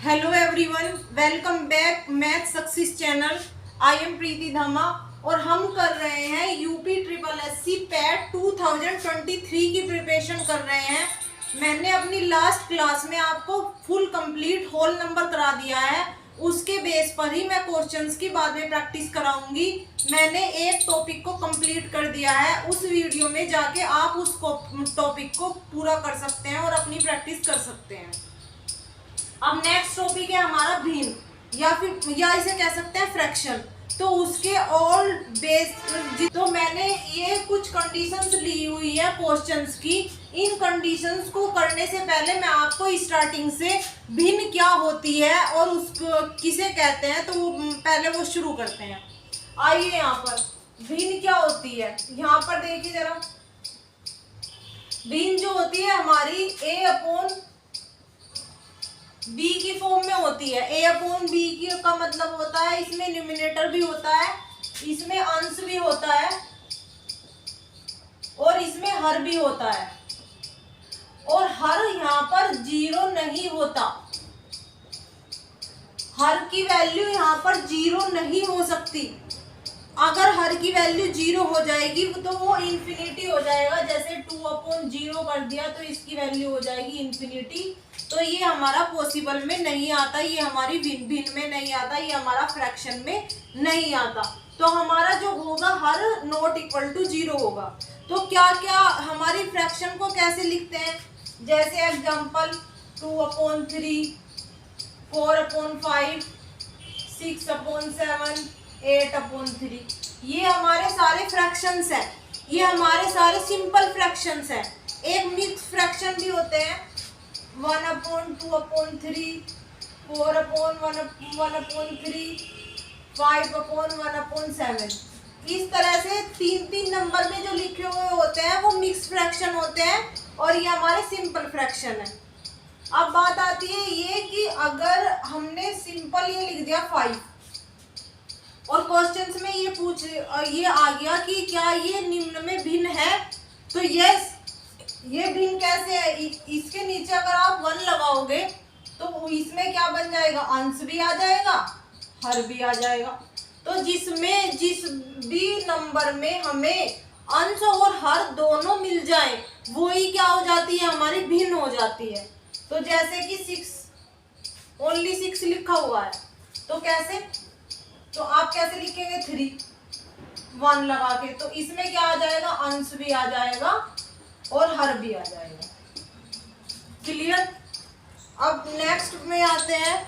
Hello everyone, welcome back math success channel. I am Preeti Dhama और हम कर रहे हैं यूपी ट्रिपल एससी पैट 2023 की प्रिपरेशन कर रहे हैं। मैंने अपनी लास्ट क्लास में आपको फुल कंप्लीट होल नंबर करा दिया है, उसके बेस पर ही मैं क्वेश्चंस की बाद में प्रैक्टिस कराऊंगी। मैंने एक टॉपिक को कंप्लीट कर दिया है, उस वीडियो में जाके आप उस टॉपिक को पूरा कर सकते हैं और अपनी प्रैक्टिस कर सकते हैं। अब नेक्स्ट टॉपिक है हमारा भिन्न या इसे कह सकते हैं फ्रैक्शन। तो उसके ऑल बेस तो मैंने ये कुछ कंडीशंस ली हुई है क्वेश्चंस की। इन कंडीशंस को करने से पहले मैं आपको स्टार्टिंग से भिन्न क्या होती है और उसको किसे कहते हैं तो पहले वो शुरू करते हैं। आइए यहाँ पर भिन्न क्या होती है, यहाँ पर देखिए जरा। भिन्न जो होती है हमारी a अपॉन b की फॉर्म में होती है। a अपॉन b की का मतलब होता है इसमें न्यूमिनेटर भी होता है, इसमें अंश भी होता है और इसमें हर भी होता है। और हर यहाँ पर जीरो नहीं होता, हर की वैल्यू यहाँ पर जीरो नहीं हो सकती। अगर हर की वैल्यू जीरो हो जाएगी तो वो इन्फिनिटी हो जाएगा। जैसे 2 अपॉन जीरो कर दिया तो इसकी वैल्यू हो जाएगी इन्फिनिटी। तो ये हमारा पॉसिबल में नहीं आता, ये हमारी भिन्न में नहीं आता, ये हमारा फ्रैक्शन में नहीं आता। तो हमारा जो होगा हर नॉट इक्वल टू जीरो होगा। तो क्या क्या हमारी फ्रैक्शन को कैसे लिखते हैं, जैसे example 2 upon 3, 4 upon 5, 6 upon 7, 8 upon 3। ये हमारे सारे फ्रैक्शंस हैं, ये हमारे सारे सिंपल फ्रैक्शंस हैं। एक मिक्स फ्रैक्शन भी होते हैं, 1 upon 2 upon 3, 4 upon 1 upon 3, 5 upon 1 upon 7। इस तरह से तीन नंबर में जो लिखे हुए होते हैं वो मिक्स फ्रैक्शन होते हैं और ये हमारे सिंपल फ्रैक्शन है। अब बात आती है ये कि अगर हमने सिंपल ये लिख दिया 5 और क्वेश्चंस में ये आ गया कि क्या ये निम्न में भिन्न है, तो यस, ये भिन्न कैसे है। इसके नीचे अगर आप 1 लगाओगे तो इसमें क्या बन जाएगा, अंश भी आ जाएगा, हर भी आ जाएगा। तो जिस भी नंबर में हमें अंश और हर दोनों मिल जाए वही क्या हो जाती है, हमारी भिन्न हो जाती है। तो जैसे कि 6 ओनली 6 लिखा हुआ है तो कैसे, तो आप कैसे लिखेंगे 3 1 लगा के, तो इसमें क्या आ जाएगा, अंश भी आ जाएगा और हर भी आ जाएगा। क्लियर। अब नेक्स्ट में आते हैं,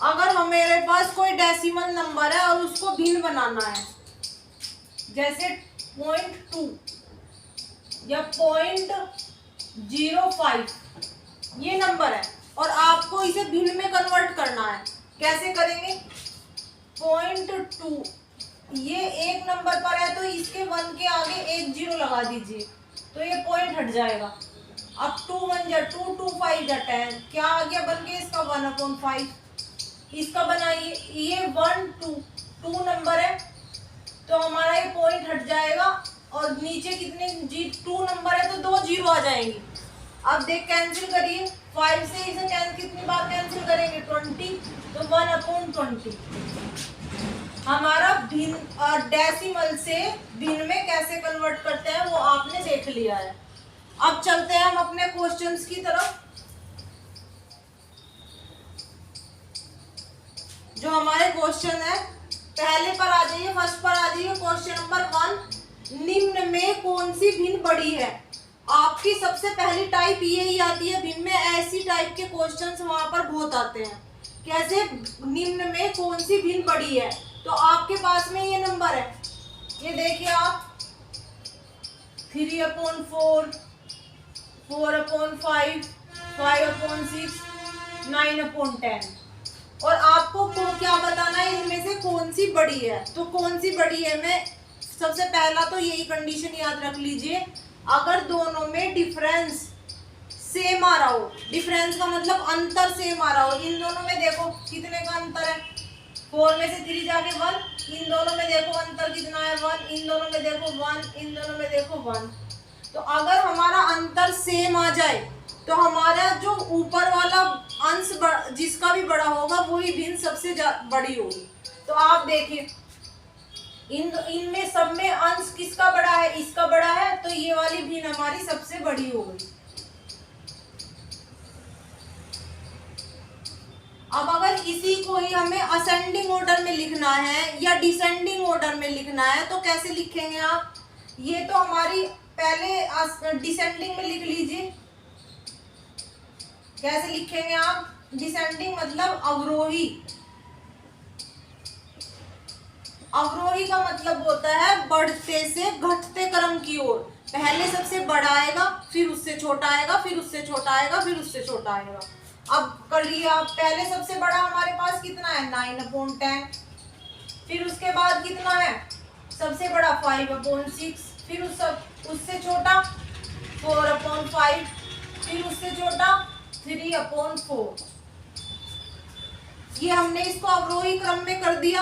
अगर हमारे पास कोई डेसिमल नंबर है और उसको भिन्न बनाना है, जैसे 0.2 या 0.05 ये नंबर है और आपको इसे भिन्न में कन्वर्ट करना है। कैसे करेंगे, 0.2 ये एक नंबर पर है तो इसके 1 के आगे एक 0 लगा दीजिए तो ये पॉइंट हट जाएगा। अब 2 1 जा 2, 2 5 जा 10, क्या आ गया बन के इसका 1/5। इसका बनाइए, ये 1 2 नंबर है तो हमारा ये पॉइंट हट जाएगा और नीचे कितने 2 नंबर है तो 2 0 आ जाएंगे। अब देख कैंसिल करिए, 5 से इसे कितनी बार कैंसिल करेंगे 20, तो 1/20। हमारा भिन्न डेसिमल से भिन्न में कैसे कन्वर्ट करते हैं वो आपने देख लिया है। अब चलते हैं हम अपने क्वेश्चंस की तरफ। जो हमारे क्वेश्चन है पहले पर आ जाइए, फर्स्ट पर आ जाइए। क्वेश्चन नंबर 1, निम्न में कौन सी भिन्न बड़ी है। आपकी सबसे पहली टाइप यही आती है भिन्न में, ऐसी टाइप के क्वेश्चंस वहां पर बहुत आते हैं। कैसे, निम्न में कौन सी भिन्न बड़ी है, तो आपके पास में ये नंबर है, ये देखिए आप 3/4, 4/5, 5/6, 9/10। और आपको क्या बताना है इनमें से कौन सी बड़ी है। तो कौन सी बड़ी है, मैं सबसे पहला तो यही कंडीशन याद रख लीजिए, अगर दोनों में डिफरेंस सेम आ रहा हो, डिफरेंस का मतलब अंतर सेम आ रहा हो। इन दोनों में देखो कितने का अंतर है, 4 में से 3 जाके 1, इन दोनों में देखो अंतर कितना है 1, इन दोनों में देखो 1, इन दोनों में देखो 1। तो अगर हमारा अंतर सेम आ जाए तो हमारा जो ऊपर वाला अंश जिसका भी बड़ा होगा वही भिन्न सबसे बड़ी होगी। तो आप देखिए इनमें सब में अंश किसका बड़ा है, इसका बड़ा है, तो ये वाली भिन्न हमारी सबसे बड़ी हो गई। अब अगर इसी को ही हमें असेंडिंग ऑर्डर में लिखना है या डिसेंडिंग ऑर्डर में लिखना है तो कैसे लिखेंगे आप? ये तो हमारी पहले डिसेंडिंग में लिख लीजिए। कैसे लिखेंगे आप? डिसेंडिंग मतलब अवरोही। अवरोही का मतलब होता है बढ़ते से घटते क्रम की ओर। पहले सबसे बड़ा आएगा, फिर उससे छोटा आएगा, फिर उससे छोटा आएगा, फिर उससे छोटा आएगा। अब करिए आप, पहले सबसे बड़ा हमारे पास कितना है 9/10, फिर उसके बाद कितना है सबसे बड़ा 5/6, फिर उससे छोटा 4/5, फिर उससे छोटा 3/4। ये हमने इसको अवरोही क्रम में कर दिया।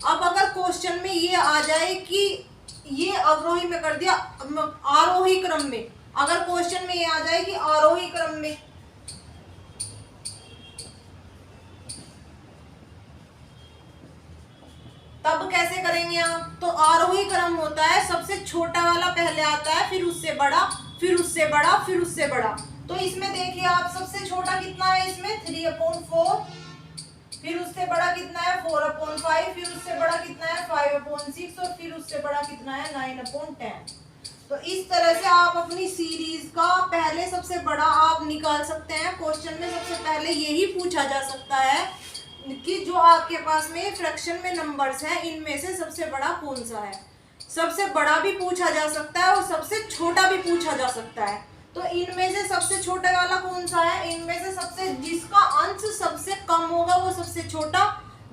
अब अगर क्वेश्चन में ये आ जाए कि ये अवरोही में कर दिया, आरोही क्रम में, अगर क्वेश्चन में ये आ जाए कि आरोही क्रम में, तब कैसे करेंगे आप? तो आरोही क्रम होता है सबसे छोटा वाला पहले आता है, फिर उससे बड़ा, फिर उससे बड़ा, फिर उससे बड़ा। तो इसमें देखिए आप, सबसे छोटा कितना है इसमें 3/4, फिर उससे बड़ा कितना है 4/5, फिर उससे बड़ा कितना है 5/6 और फिर उससे बड़ा कितना है 9/10। तो इस तरह से आप अपनी सीरीज का पहले सबसे बड़ा आप निकाल सकते हैं। क्वेश्चन में सबसे पहले यही पूछा जा सकता है कि जो आपके पास में फ्रैक्शन में नंबर्स हैं इनमें से सबसे बड़ा कौन सा है। सबसे बड़ा भी पूछा जा सकता है और सबसे छोटा भी पूछा जा सकता है। तो इनमें से सबसे छोटा वाला कौन सा है? इनमें से सबसे जिसका अंश सबसे कम होगा वो सबसे छोटा,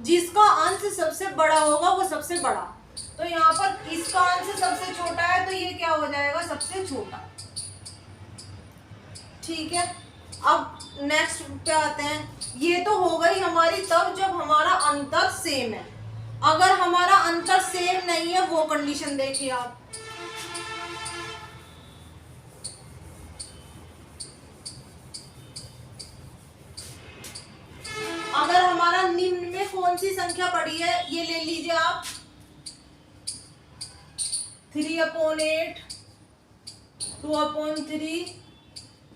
जिसका अंश सबसे बड़ा होगा वो सबसे बड़ा। तो यहाँ पर इसका अंश सबसे छोटा है तो ये क्या हो जाएगा सबसे छोटा। ठीक है, अब नेक्स्ट पे आते हैं। ये तो हो गई हमारी तब जब हमारा अंतर सेम है। अगर हमारा अंतर सेम नहीं है वो कंडीशन देखिए आप। अगर हमारा निम्न में कौन सी संख्या पड़ी है, ये ले लीजिए आप 3/8, 2/3,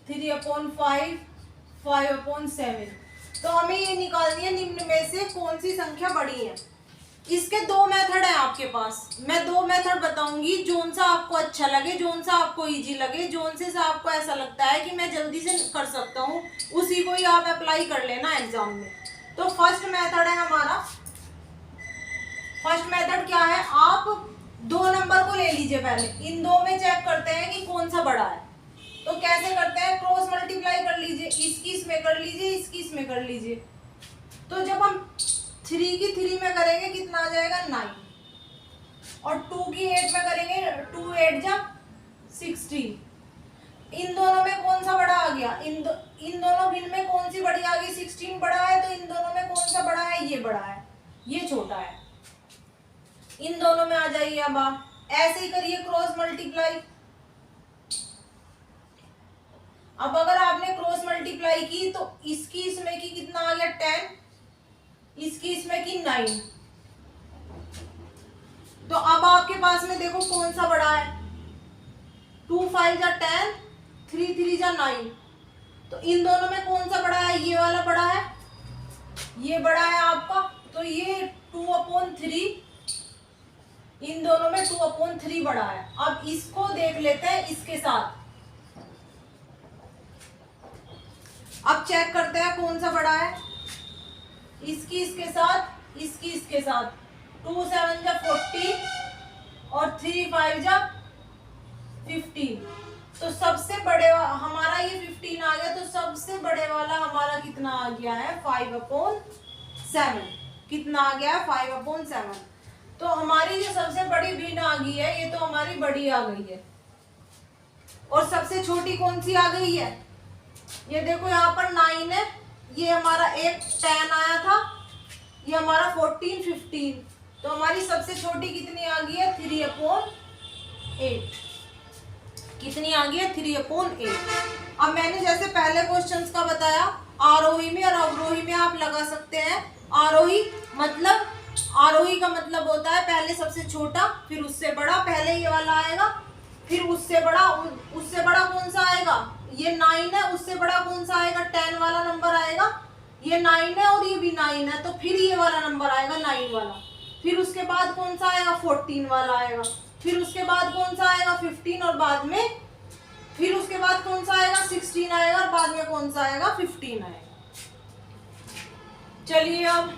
3/5, 5/7। तो हमें ये निकालनी है निम्न में से कौन सी संख्या बड़ी है। इसके दो मेथड है आपके पास। मैं दो मेथड बताऊंगी, जोन सा आपको अच्छा लगे, जोन सा आपको इजी लगे, जोन से आपको ऐसा लगता है कि मैं जल्दी से कर सकता हूँ, उसी को ही आप अप्लाई कर लेना एग्जाम में। तो फर्स्ट मेथड है हमारा। फर्स्ट मेथड क्या है? आप दो नंबर को ले लीजिए, पहले इन दो में चेक करते हैं कि कौन सा बड़ा है। तो कैसे करते हैं? क्रॉस मल्टीप्लाई कर लीजिए, इसकी इसमें कर लीजिए, इसकी इसमें कर लीजिए। तो जब हम 3 की 3 में करेंगे कितना आ जाएगा 9, और 2 की 8 में करेंगे 2 8 जा 16। इन दोनों में कौन सा बड़ा आ गया? इन दोनों भिन्न में कौन सी बड़ी आ गई? 16 बड़ा है। तो इन दोनों में कौन सा बड़ा है? ये बड़ा है, ये छोटा है। इन दोनों में आ जाइए। अब आप ऐसे ही करिए क्रॉस मल्टीप्लाई। अब अगर आपने क्रॉस मल्टीप्लाई की तो इसकी इसमें की कितना आ गया 10, इसकी इसमें की 9। तो अब आपके पास में देखो कौन सा बड़ा है। 2 5 जा 10, 3 3 जा 9। तो इन दोनों में कौन सा बड़ा है? ये वाला बड़ा है, ये बड़ा है आपका। तो ये 2/3, इन दोनों में 2/3 बड़ा है। अब इसको देख लेते हैं इसके साथ। अब चेक करते हैं कौन सा बड़ा है। इसकी इसके साथ, इसकी इसके साथ। 2 7 जा 40 और 3 5 जा 15। तो सबसे बड़े हमारा ये 15 आ गया। तो सबसे बड़े वाला हमारा कितना आ गया है 5/7। कितना आ गया है 5/7। तो हमारी जो सबसे बड़ी भिन्न आ गई है ये तो हमारी बड़ी आ गई है। और सबसे छोटी कौन सी आ गई है? ये देखो यहाँ पर 9 है, ये हमारा एक 10 आया था, ये हमारा 14, 15, तो हमारी सबसे छोटी कितनी आ गई है 3/8। कितनी आ गई है 3/8। अब मैंने जैसे पहले क्वेश्चंस का बताया, आरोही में और अवरोही में आप लगा सकते हैं। आरोही का मतलब होता है पहले सबसे छोटा, फिर उससे बड़ा, पहले ये वाला आएगा, फिर उससे बड़ा कौन सा आएगा, ये 9 है, उससे बड़ा कौन सा आएगा, 10 वाला नंबर आएगा, ये 9 है और ये भी 9 है, तो फिर ये वाला नंबर आएगा 9 वाला, फिर उसके बाद कौन सा आएगा 14 वाला आएगा, फिर उसके बाद कौन सा आएगा 15, और बाद में फिर उसके बाद कौन सा आएगा 16 आएगा, और बाद में कौन सा आएगा 15 आएगा। चलिए अब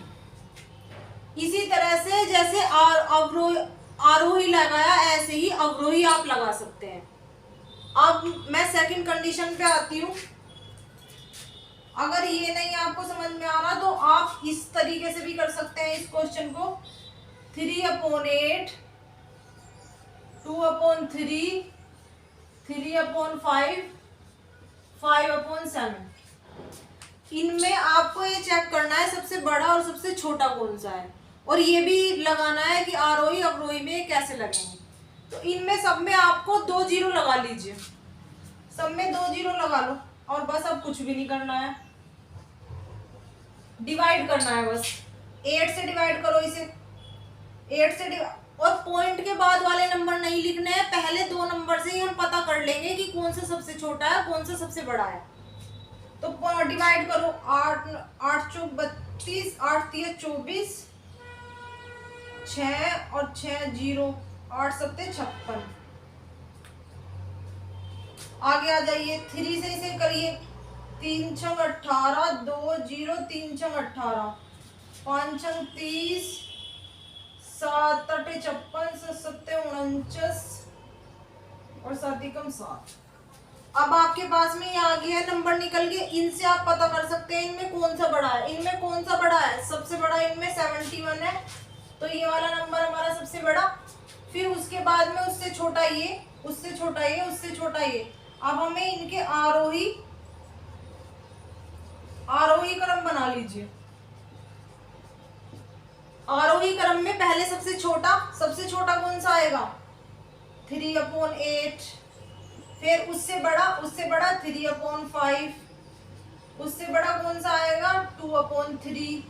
इसी तरह से जैसे आरोही लगाया, ऐसे ही अवरोही आप लगा सकते हैं। अब मैं सेकंड कंडीशन पे आती हूँ। अगर ये नहीं आपको समझ में आ रहा तो आप इस तरीके से भी कर सकते हैं इस क्वेश्चन को, 3/8, 2/3, 3/5, 5/7। इनमें आपको ये चेक करना है सबसे बड़ा और सबसे छोटा कौन सा है, और ये भी लगाना है कि आरोही अवरोही में कैसे लगेंगे। तो इनमें सब में आपको 2 0 लगा लीजिए, सब में 2 0 लगा लो, और बस अब कुछ भी नहीं करना है, डिवाइड करना है बस। 8 से डिवाइड करो इसे, 8 से और पॉइंट के बाद वाले नंबर नहीं लिखने हैं, पहले 2 नंबर से ही हम पता कर लेंगे कि कौन सा सबसे छोटा है कौन सा सबसे बड़ा है। तो डिवाइड करो, 8 चौक 32, 8 3 24, 6 और 6 0, 8 7 56। आगे आ जाइए, 3 से इसे करिए, 3 6 18, 2 0, 3 6 18, 5 6 30, 7 8 56, 7 49 और 7 कम 7। अब आपके पास में ये आ गया है, नंबर निकल गए। इनसे आप पता कर सकते हैं इनमें कौन सा बड़ा है, इनमें कौन सा बड़ा है, सबसे बड़ा इनमें 71 है, तो ये वाला नंबर हमारा सबसे बड़ा। फिर उसके बाद में उससे छोटा ये, उससे छोटा ये, उससे छोटा ये। अब हमें इनके आरोही क्रम बना लीजिए। आरोही क्रम में पहले सबसे छोटा कौन सा आएगा 3/8, फिर उससे बड़ा 3/5, उससे बड़ा कौन सा आएगा 2/3,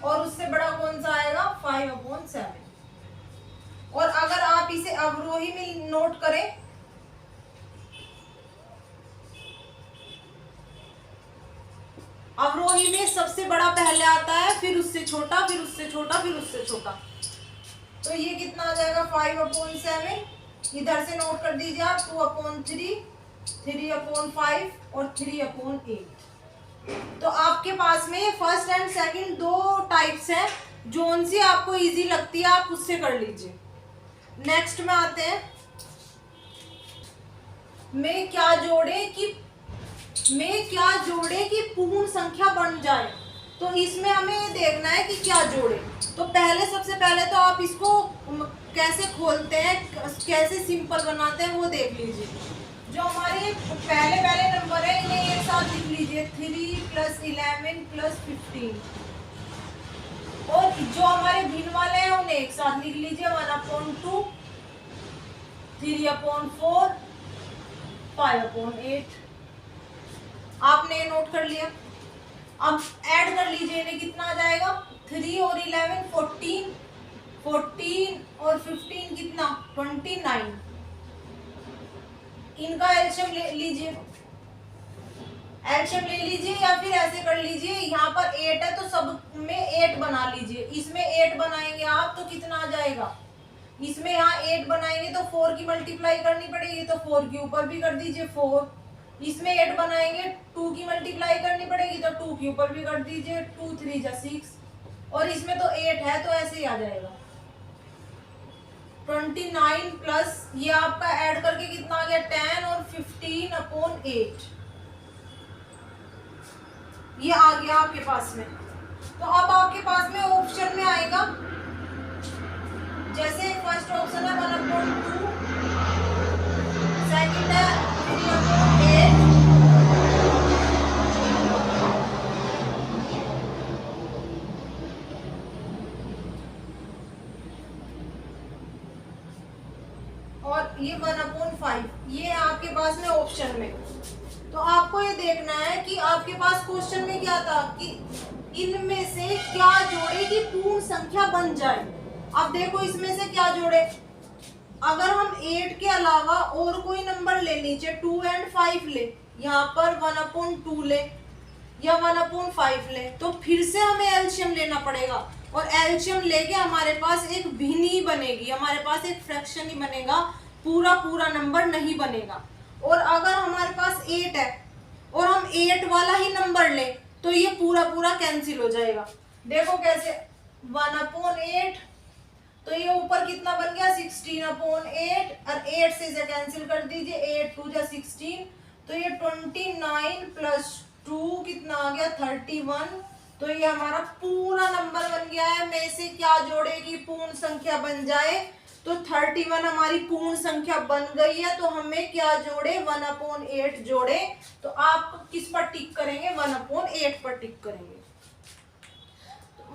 और उससे बड़ा कौन सा आएगा 5/7। और अगर आप इसे अवरोही में नोट करें, अवरोही में सबसे बड़ा पहले आता है, फिर उससे छोटा, फिर उससे छोटा, फिर उससे छोटा। तो ये कितना आ जाएगा 5/7। इधर से नोट कर दीजिए आप 2/3, 3/5 और 3/8। तो आपके पास में फर्स्ट एंड सेकंड 2 टाइप्स हैं, जोन सी आपको इजी लगती है आप उससे कर लीजिए। नेक्स्ट में आते हैं, में क्या जोड़े कि पूर्ण संख्या बन जाए। तो इसमें हमें ये देखना है कि क्या जोड़े। तो सबसे पहले तो आप इसको कैसे खोलते हैं, कैसे सिंपल बनाते हैं वो देख लीजिए। जो हमारे पहले नंबर है इन्हें एक साथ लिख लीजिए, 3 + 11 + 15। और जो हमारे भिन्न वाले हैं उन्हें एक साथ लिख लीजिए, 1/2, 3/4, 5/8। आपने नोट कर लिया। अब ऐड कर लीजिए, इन्हें कितना आ जाएगा 3 और 11 14, 14 और 15 कितना 29। इनका एलसीएम ले लीजिए, या फिर ऐसे कर लीजिए, यहाँ पर 8 है तो सब में 8 बना लीजिए। इसमें 8 बनाएंगे आप तो कितना आ जाएगा, इसमें यहाँ 8 बनाएंगे तो 4 की मल्टीप्लाई करनी पड़ेगी, तो 4 के ऊपर भी कर दीजिए 4। इसमें 8 बनाएंगे, 2 की मल्टीप्लाई करनी पड़ेगी तो 2 के ऊपर भी कर दीजिए, 2 3 जा 6। और इसमें तो 8 है तो ऐसे ही आ जाएगा 29 प्लस ये आपका ऐड करके कितना आ गया 10 और 15/8। ये आ गया आपके पास में। तो अब आपके पास में ऑप्शन में आएगा, जैसे फर्स्ट ऑप्शन है 1/2, सेकंड है 3/8, ये 1/5, ये आपके पास में ऑप्शन में। तो आपको ये देखना है कि आपके पास क्वेश्चन में क्या था कि इनमें से क्या जोड़े कि पूर्ण संख्या बन जाए। अब देखो इसमें से क्या जोड़े, अगर हम 8 के अलावा और कोई नंबर ले लीजिए, 2 और 5 ले, यहाँ पर 1/2 ले या 1/5 ले, तो फिर से हमें एलसीएम लेना पड़ेगा और एलसीएम लेके हमारे पास एक भिन्न ही बनेगी, हमारे पास एक फ्रैक्शन ही बनेगा, पूरा नंबर नहीं बनेगा। और अगर हमारे पास 8 है और हम 8 वाला ही नंबर ले तो ये पूरा कैंसिल हो जाएगा। देखो कैसे, 1/8, तो ये ऊपर कितना बन गया 16/8 और 8 से इसे कैंसिल कर दीजिए, 8 2 जा 16, तो ये 29 प्लस 2 कितना आ गया 31। तो ये हमारा पूरा नंबर बन गया है। में से क्या जोड़ेगी पूर्ण संख्या बन जाए, तो 31 हमारी पूर्ण संख्या बन गई है। तो हमें क्या जोड़े 1/8 जोड़े। तो आप किस पर टिक करेंगे, 1/8 पर टिक करेंगे।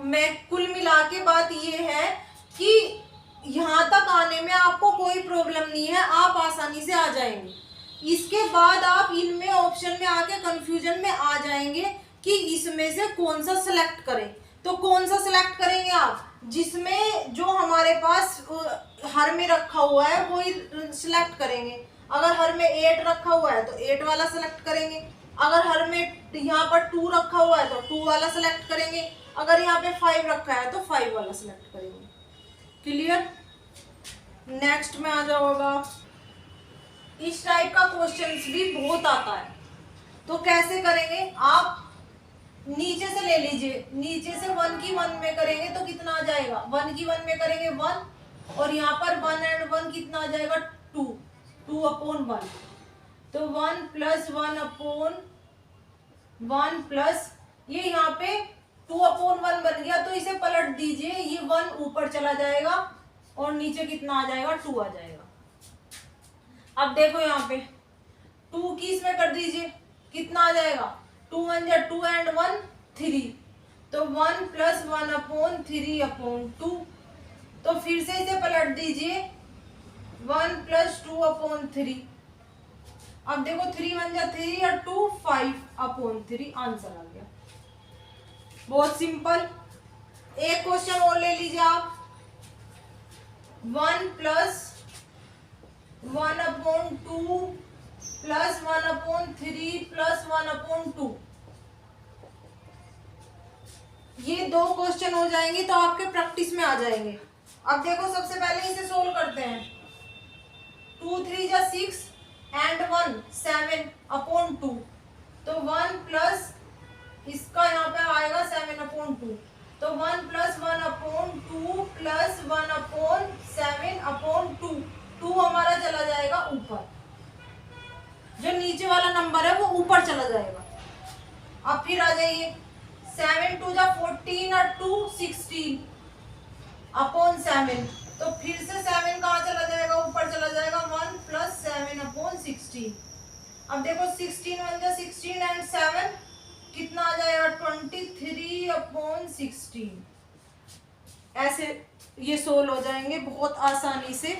मैं कुल मिला के बात ये है कि यहाँ तक आने में आपको कोई प्रॉब्लम नहीं है, आप आसानी से आ जाएंगे। इसके बाद आप इनमें ऑप्शन में आके कंफ्यूजन में आ जाएंगे कि इसमें से कौन सा सिलेक्ट करें। तो कौन सा सिलेक्ट करेंगे आप, जिसमें जो हमारे पास हर में रखा हुआ है वो ही सिलेक्ट करेंगे। अगर हर में 8 रखा हुआ है तो 8 वाला सिलेक्ट करेंगे, अगर हर में यहाँ पर 2 रखा हुआ है तो 2 वाला सिलेक्ट करेंगे, अगर यहाँ पे 5 रखा है तो 5 वाला सिलेक्ट करेंगे। क्लियर। नेक्स्ट में आ जाओगा, इस टाइप का क्वेश्चंस भी बहुत आता है। तो कैसे करेंगे, आप नीचे से ले लीजिए, नीचे से 1 की 1 में करेंगे तो कितना आ जाएगा, 1 की 1 में करेंगे 1 और यहाँ पर 1 और 1 कितना आ जाएगा 2, 2/1। तो 1 प्लस 1/1 प्लस ये यहाँ पे 2/1 बन गया। तो इसे पलट दीजिए, ये 1 ऊपर चला जाएगा और नीचे कितना आ जाएगा 2 आ जाएगा। अब देखो यहाँ पे 2 की इसमें कर दीजिए, कितना आ जाएगा 2 1 जा 2 and 1 3, तो 1 प्लस 1/3/2। तो फिर से इसे पलट दीजिए, 1 प्लस 2/3। अब देखो 3 1 जा 3 और 2 5/3, आंसर आ गया। बहुत सिंपल। एक क्वेश्चन और ले लीजिए आप, 1 प्लस 1/2 प्लस 1/3 प्लस 1/2। ये 2 क्वेश्चन हो जाएंगे तो आपके प्रैक्टिस में आ जाएंगे। अब देखो सबसे पहले इसे सोल्व करते हैं। 2 3 जा 6 and 1 7/2, तो 1 प्लस इसका यहाँ पे आएगा 7/2, तो 1 प्लस 1/2 प्लस 1/7/2, 2 हमारा चला जाएगा ऊपर, जो नीचे वाला नंबर है वो ऊपर चला जाएगा। अब फिर आ जाइए, 7 2 जा 14 और 2 16/7, तो फिर से 7 कहाँ चला जाएगा, ऊपर चला जाएगा, 1 प्लस 7/16। अब देखो 16 1 जा 16 एंड 7 कितना आ जाएगा 23/16। ऐसे ये सोल्व हो जाएंगे बहुत आसानी से।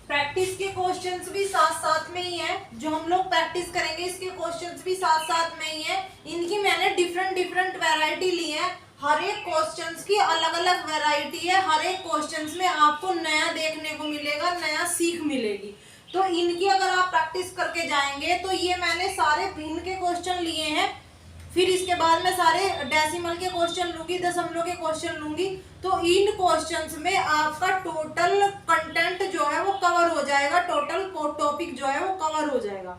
प्रैक्टिस के क्वेश्चंस भी साथ साथ में ही है, जो हम लोग प्रैक्टिस करेंगे इसके क्वेश्चंस भी साथ साथ में ही है। इनकी मैंने डिफरेंट वैरायटी ली है, हर एक क्वेश्चंस की अलग अलग वैरायटी है, हर एक क्वेश्चंस में आपको नया देखने को मिलेगा, नया सीख मिलेगी। तो इनकी अगर आप प्रैक्टिस करके जाएंगे तो ये मैंने सारे भिन्न के क्वेश्चन लिए हैं, फिर इसके बाद मैं सारे डेसिमल के क्वेश्चन लूंगी, दशमलव के क्वेश्चन लूंगी। तो इन क्वेश्चंस में आपका टोटल कंटेंट जो है वो कवर हो जाएगा, टोटल टॉपिक जो है वो कवर हो जाएगा।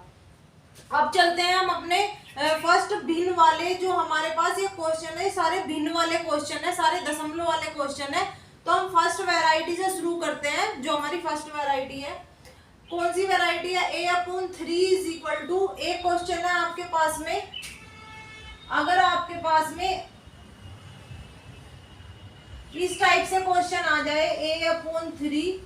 अब चलते हैं हम अपने फर्स्ट भिन्न वाले, जो हमारे पास ये क्वेश्चन है सारे भिन्न वाले क्वेश्चन है, सारे दशमलव वाले क्वेश्चन है। तो हम फर्स्ट वैरायटी से शुरू करते हैं। जो हमारी फर्स्ट वैरायटी है, कौन सी वैरायटी है, a/3 = एक क्वेश्चन है आपके पास में। अगर आपके पास में इस टाइप से क्वेश्चन आ जाए, a/3 =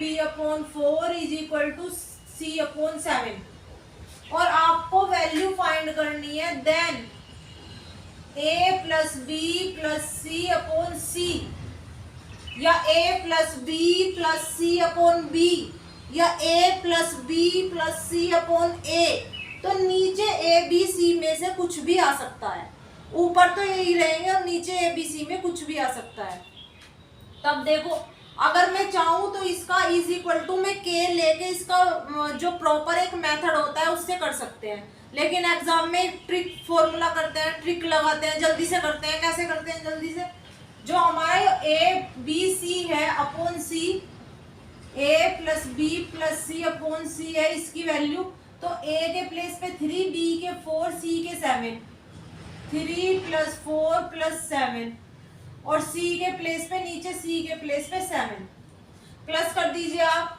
b/4 = c/7, और आपको वैल्यू फाइंड करनी है, देन a + b + c/c या a plus B plus C upon B या a plus B plus C upon A, तो नीचे ए बी सी में से कुछ भी आ सकता है। ऊपर तो यही रहेंगे और नीचे ए बी सी में कुछ भी आ सकता है। तब देखो अगर मैं चाहूँ तो इसका इज इक्वल टू मैं के लेके इसका जो प्रॉपर एक मेथड होता है उससे कर सकते हैं, लेकिन एग्जाम में ट्रिक फॉर्मूला करते हैं, ट्रिक लगाते हैं, जल्दी से करते हैं। कैसे करते हैं जल्दी से? जो हमारे ए बी सी है अपॉन सी, ए plus B plus C upon सी है इसकी वैल्यू, तो ए के प्लेस पे 3, बी के 4, सी के 7, 3 प्लस 4 प्लस 7 और सी के प्लेस पे नीचे सी के प्लेस पे 7 प्लस कर दीजिए आप।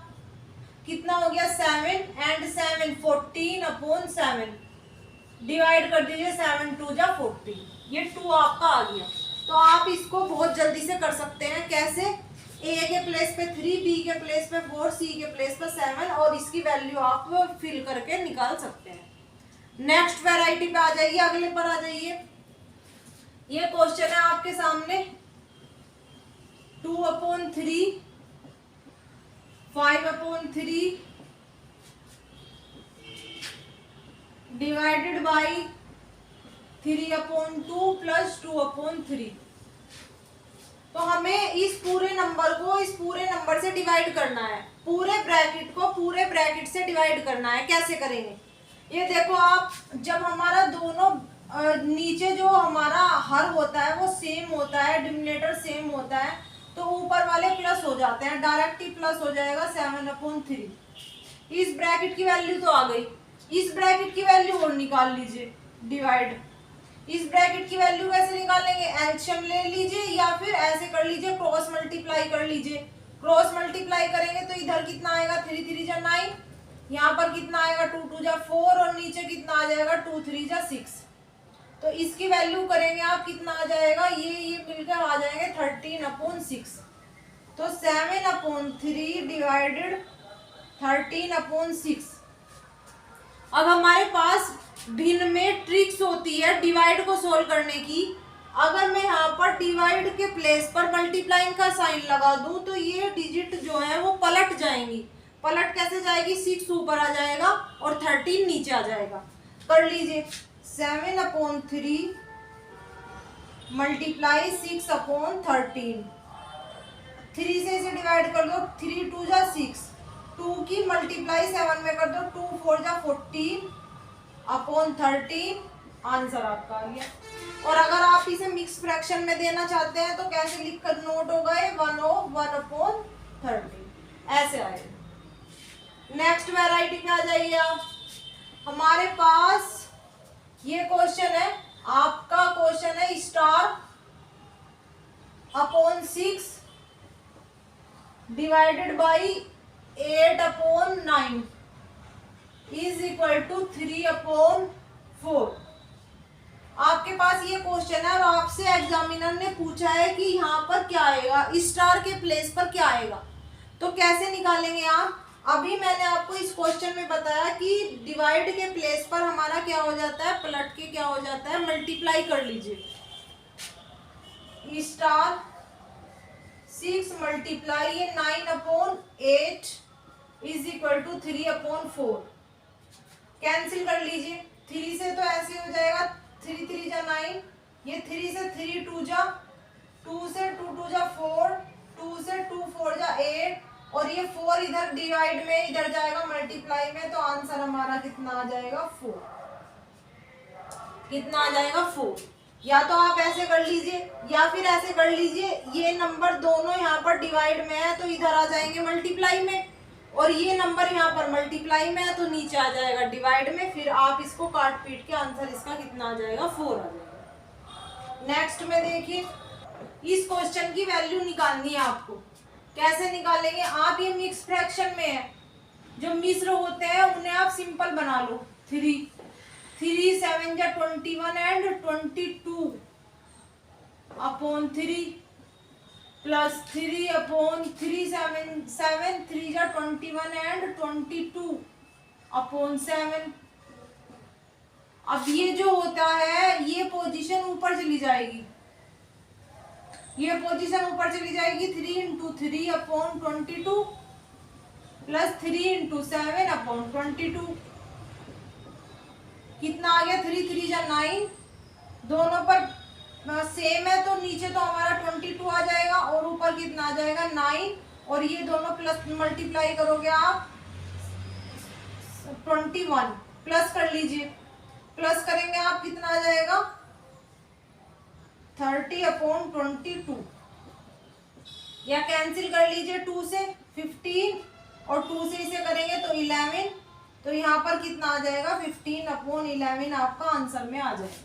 कितना हो गया 7 एंड 7 14 अपॉन 7 डिवाइड कर दीजिए 7 2 जा 40, ये 2 आपका आ गया। तो आप इसको बहुत जल्दी से कर सकते हैं। कैसे? ए के प्लेस पे 3, बी के प्लेस पे 4, सी के प्लेस पे 7 और इसकी वैल्यू आप फिल करके निकाल सकते हैं। नेक्स्ट वैरायटी पे आ जाइए, अगले पर आ जाइए। ये क्वेश्चन है आपके सामने 2 upon 3, 5 upon 3 divided by 3 upon 2 plus 2 upon 3। तो हमें इस पूरे नंबर को इस पूरे नंबर से डिवाइड करना है, पूरे ब्रैकेट को पूरे ब्रैकेट से डिवाइड करना है। कैसे करेंगे? ये देखो आप, जब हमारा दोनों नीचे जो हमारा हर होता है वो सेम होता है, डिनोमिनेटर सेम होता है, तो ऊपर वाले प्लस हो जाते हैं, डायरेक्ट ही प्लस हो जाएगा 7 अपॉन 3। इस ब्रैकेट की वैल्यू तो आ गई, इस ब्रैकेट की वैल्यू और निकाल लीजिए डिवाइड। इस ब्रैकेट की वैल्यू कैसे निकालेंगे? एलसीएम ले लीजिए या फिर ऐसे कर लीजिए, क्रॉस मल्टीप्लाई कर लीजिए। क्रॉस मल्टीप्लाई करेंगे तो इधर कितना आएगा 3 3 जा 9, यहाँ पर कितना आएगा 2 2 जा 4 और नीचे कितना आ जाएगा 2 3 जा 6। तो इसकी वैल्यू करेंगे आप, कितना आ जाएगा? ये मिलकर आ जाएंगे 13 अपॉन 6। तो 7 अपॉन 3 डिवाइडेड 13 अपॉन 6। अब हमारे पास भिन्न में ट्रिक्स होती है डिवाइड को सोल्व करने की। अगर मैं यहाँ पर डिवाइड के प्लेस पर मल्टीप्लाइंग का साइन लगा दूं तो ये डिजिट जो है वो पलट जाएंगी। पलट कैसे जाएगी? 6 ऊपर आ जाएगा और 13 नीचे आ जाएगा। कर लीजिए 7 अपॉन 3 मल्टीप्लाई 6 अपॉन 13। 3 से इसे डिवाइड कर दो, 3 2 जा 6, 2 की मल्टीप्लाई 7 में कर दो, 2 4 जा 14 अपॉन 13। आंसर आपका आ गया। और अगर आप इसे मिक्स फ्रैक्शन में देना चाहते हैं तो कैसे लिख कर नोट हो गए? 1 अपॉन 13 ऐसे आएगा। नेक्स्ट वैरायटी में आ जाइए आप। हमारे पास ये क्वेश्चन है, आपका क्वेश्चन है star upon 6 divided by 8 upon 9 is equal to 3 upon 4। आपके पास ये क्वेश्चन है और आपसे एग्जामिनर ने पूछा है कि यहाँ पर क्या आएगा, स्टार के प्लेस पर क्या आएगा। तो कैसे निकालेंगे आप? अभी मैंने आपको इस क्वेश्चन में बताया कि डिवाइड के प्लेस पर हमारा क्या हो जाता है, पलट के क्या हो जाता है, मल्टीप्लाई कर लीजिए। स्टार 6 मल्टीप्लाई ये 9 upon 8 is equal to 3 upon 4। Cancel कर लीजिए। 3 से तो ऐसे हो जाएगा 3 3 जा 9, ये 3 से 3 2 जा 2 से 2 2 जा 4, 2 से 2 4 जा 8 और ये 4 इधर डिवाइड में इधर जाएगा मल्टीप्लाई में, तो आंसर हमारा कितना आ जाएगा 4। कितना आ जाएगा 4। या तो आप ऐसे कर लीजिए या फिर ऐसे कर लीजिए, ये नंबर दोनों यहाँ पर डिवाइड में है तो इधर आ जाएंगे मल्टीप्लाई में, और ये नंबर यहाँ पर मल्टीप्लाई में है तो नीचे आ जाएगा डिवाइड में। फिर आप इसको काट पीट के आंसर इसका कितना आ जाएगा 4 आ जाएगा। नेक्स्ट में देखिए, इस क्वेश्चन की वैल्यू निकालनी है आपको। कैसे निकालेंगे आप? ये मिक्स फ्रैक्शन में है, जो मिश्र होते हैं उन्हें आप सिंपल बना लो। 3 7 जा 21 एंड 22 अपॉन 3 प्लस 3 अपॉन 3 7 3 जा 21 एंड 22 अपॉन 7। अब ये जो होता है ये पोजीशन ऊपर चली जाएगी, ये पोजीशन ऊपर चली जाएगी, 3 इंटू 3/22 प्लस 3 इंटू 7/22। कितना आ गया, 3 3 जा 9, दोनों पर सेम है तो नीचे तो हमारा 22 आ जाएगा और ऊपर कितना आ जाएगा 9, और ये दोनों प्लस मल्टीप्लाई करोगे आप 21, प्लस कर लीजिए, प्लस करेंगे आप कितना आ जाएगा 30/22, या कैंसिल कर लीजिए 2 से 15 और 2 से इसे करेंगे तो 11, तो यहाँ पर कितना आ जाएगा 15/11 आपका आंसर में आ जाएगा।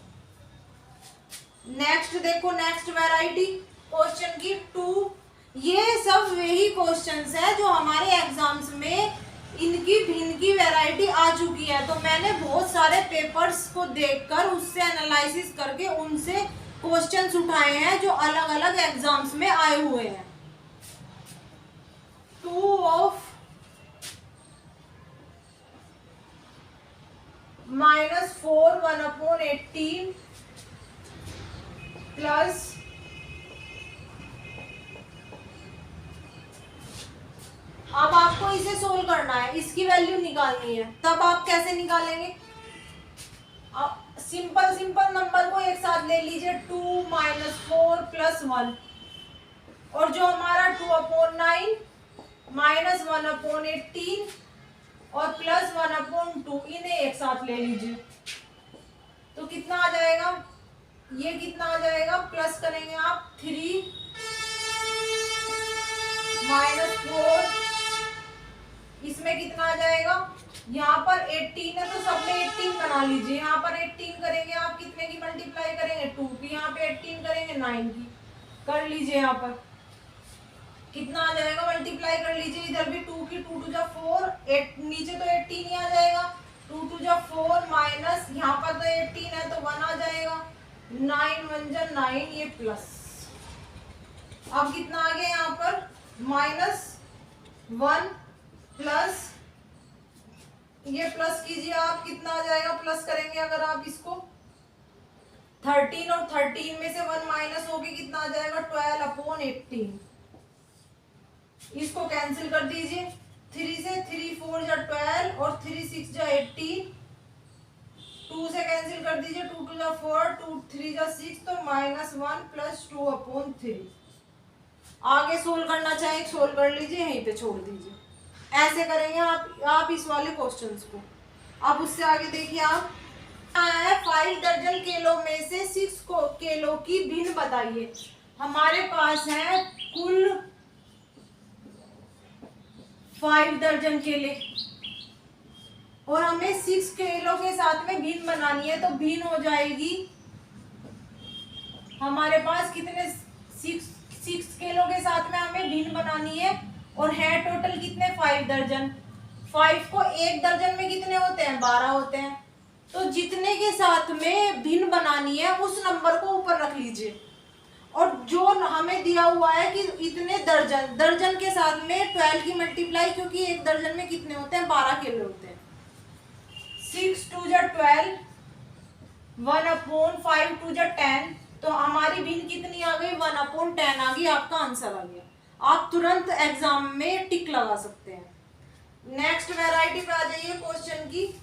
नेक्स्ट देखो, नेक्स्ट वैरायटी क्वेश्चन की 2। ये सब वही क्वेश्चंस है जो हमारे एग्जाम्स में इनकी भिन्न की वैरायटी आ चुकी है, तो मैंने बहुत सारे पेपर्स को देखकर उससे एनालिसिस करके उनसे क्वेश्चंस उठाए हैं जो अलग अलग एग्जाम्स में आए हुए हैं। 2 of -4 1/18 प्लस अब आपको इसे सोल्व करना है, इसकी वैल्यू निकालनी है। तब आप कैसे निकालेंगे, अब सिंपल सिंपल नंबर को एक साथ ले लीजिए, 2 -4 प्लस 1, और जो हमारा 2/9 -1/18 और प्लस 1/2 इन्हें एक साथ ले लीजिए, तो कितना आ जाएगा, ये कितना आ जाएगा, प्लस करेंगे आप 3 -4, इसमें कितना आ जाएगा, यहाँ पर 18 है तो सब में 18 बना लीजिए, यहाँ पर 18 करेंगे आप कितने की मल्टीप्लाई करेंगे 2 की, यहाँ पे 18 करेंगे 9 की, कर लीजिए, यहाँ पर कितना आ जाएगा, मल्टीप्लाई कर लीजिए, इधर भी 2 की, 2 2 जा 4, 8 नीचे तो 18 ही आ जाएगा, 2 2 जा 4 माइनस यहाँ पर तो 18 है तो 1 आ जाएगा, 9 1 जा 9, ये प्लस, अब कितना आ गया यहाँ पर -1 प्लस, ये प्लस कीजिए आप, कितना आ जाएगा, प्लस करेंगे अगर आप इसको 13 और 13 में से 1 माइनस होगी कितना आ जाएगा 12/18, इसको कैंसिल कर दीजिए, 3 से 3 4 जा 12 और 3 6 जा 18, 2 से कैंसिल कर दीजिए, 2 2 जा 4, 2 3 जा 6, तो -1 प्लस 2/3। आगे सोल्व करना चाहे सोल्व कर लीजिए, यहीं पे छोड़ दीजिए, ऐसे करेंगे आप इस वाले क्वेश्चंस को। अब उससे आगे देखिए, आप आया है 5 दर्जन केलों में से 6 केलों की भिन्न बताइए। हमारे पास है कुल 5 दर्जन केले और हमें 6 केलों के साथ में भिन्न बनानी है, तो भिन्न हो जाएगी हमारे पास कितने, 6 केलों के साथ में हमें भिन्न बनानी है, और है टोटल कितने 5 दर्जन। 5 को 1 दर्जन में कितने होते हैं 12 होते हैं, तो जितने के साथ में भिन्न बनानी है उस नंबर को ऊपर रख लीजिए, और जो हमें दिया हुआ है कि इतने दर्जन, दर्जन के साथ में 12 की मल्टीप्लाई, क्योंकि 1 दर्जन में कितने होते हैं 12 केले होते हैं, 6 2 जा 12, 1/5 2 जा 10, तो हमारी भिन्न कितनी आ गई 1/10 आ गई, आपका आंसर आ गया। आप तुरंत एग्जाम में टिक लगा सकते हैं। नेक्स्ट वैरायटी पे आ जाइए क्वेश्चन की।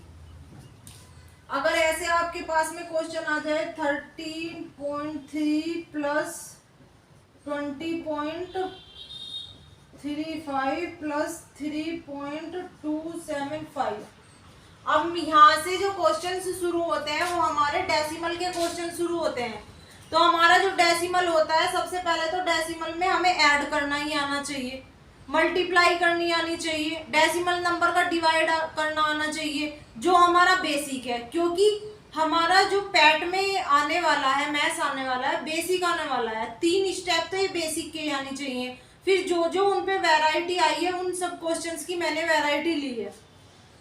अगर ऐसे आपके पास में क्वेश्चन आ जाए 13.3 प्लस 20.35 प्लस 3.275, अब यहाँ से जो क्वेश्चन शुरू होते हैं वो हमारे डेसिमल के क्वेश्चन शुरू होते हैं, तो हमारा जो डेसिमल होता है सबसे पहले तो डेसिमल में हमें ऐड करना ही आना चाहिए, मल्टीप्लाई करनी आनी चाहिए, डेसिमल नंबर का डिवाइड करना आना चाहिए, जो हमारा बेसिक है, क्योंकि हमारा जो पैट में आने वाला है, मैथ्स आने वाला है, बेसिक आने वाला है, 3 स्टेप तो ये बेसिक के आनी चाहिए, फिर जो जो उन पे वैरायटी आई है उन सब क्वेश्चंस की मैंने वैरायटी ली है,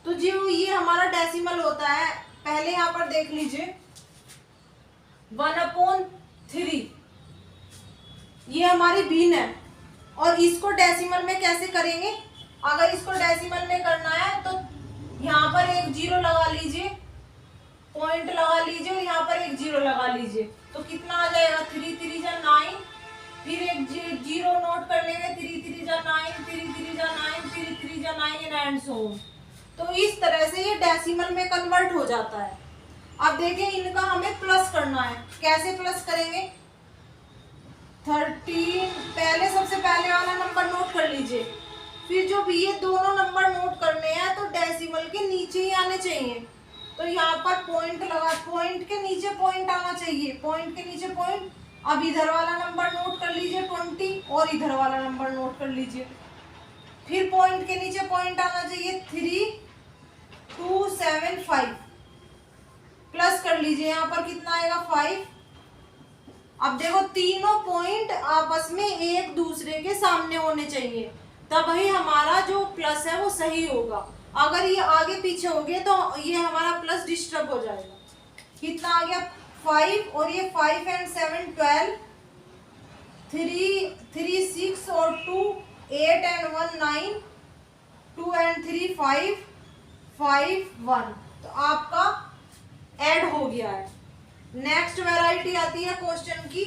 तो जो ये हमारा डेसिमल होता है, पहले यहाँ पर देख लीजिए 1/3, ये हमारी भिन्न है, और इसको डेसिमल में कैसे करेंगे, अगर इसको डेसिमल में करना है तो यहाँ पर एक 0 लगा लीजिए, पॉइंट लगा लीजिए, और यहाँ पर एक 0 लगा लीजिए, तो कितना आ जाएगा 3 3 जा 9, फिर एक जीरो नोट कर लेंगे, 3 3 जा 9, 3 3 जा 9, 3 3 जा 9 एंड सो ऑन। तो इस तरह से ये डेसिमल में कन्वर्ट हो जाता है। अब देखें इनका हमें प्लस करना है, कैसे प्लस करेंगे? 13 पहले सबसे पहले वाला नंबर नोट कर लीजिए, फिर जो भी ये दोनों नंबर नोट करने हैं तो डेसिमल के नीचे ही आने चाहिए। तो यहाँ पर पॉइंट लगा, पॉइंट के नीचे पॉइंट आना चाहिए, पॉइंट के नीचे पॉइंट। अब इधर वाला नंबर नोट कर लीजिए 20 और इधर वाला नंबर नोट कर लीजिए, फिर पॉइंट के नीचे पॉइंट आना चाहिए 3275 प्लस कर लीजिए, यहाँ पर कितना आएगा 5। अब देखो तीनों पॉइंट आपस में एक दूसरे के सामने होने चाहिए, तब ही हमारा जो प्लस है वो सही होगा। अगर ये आगे पीछे हो गए तो ये हमारा प्लस डिस्टर्ब हो जाएगा। कितना आ गया 5 और ये 5 एंड 7 12, 3 3 6 और 2 8 एंड 1 9, 2 एंड 3 5 5 1। तो आपका ऐड हो गया है। नेक्स्ट वैरायटी आती है क्वेश्चन की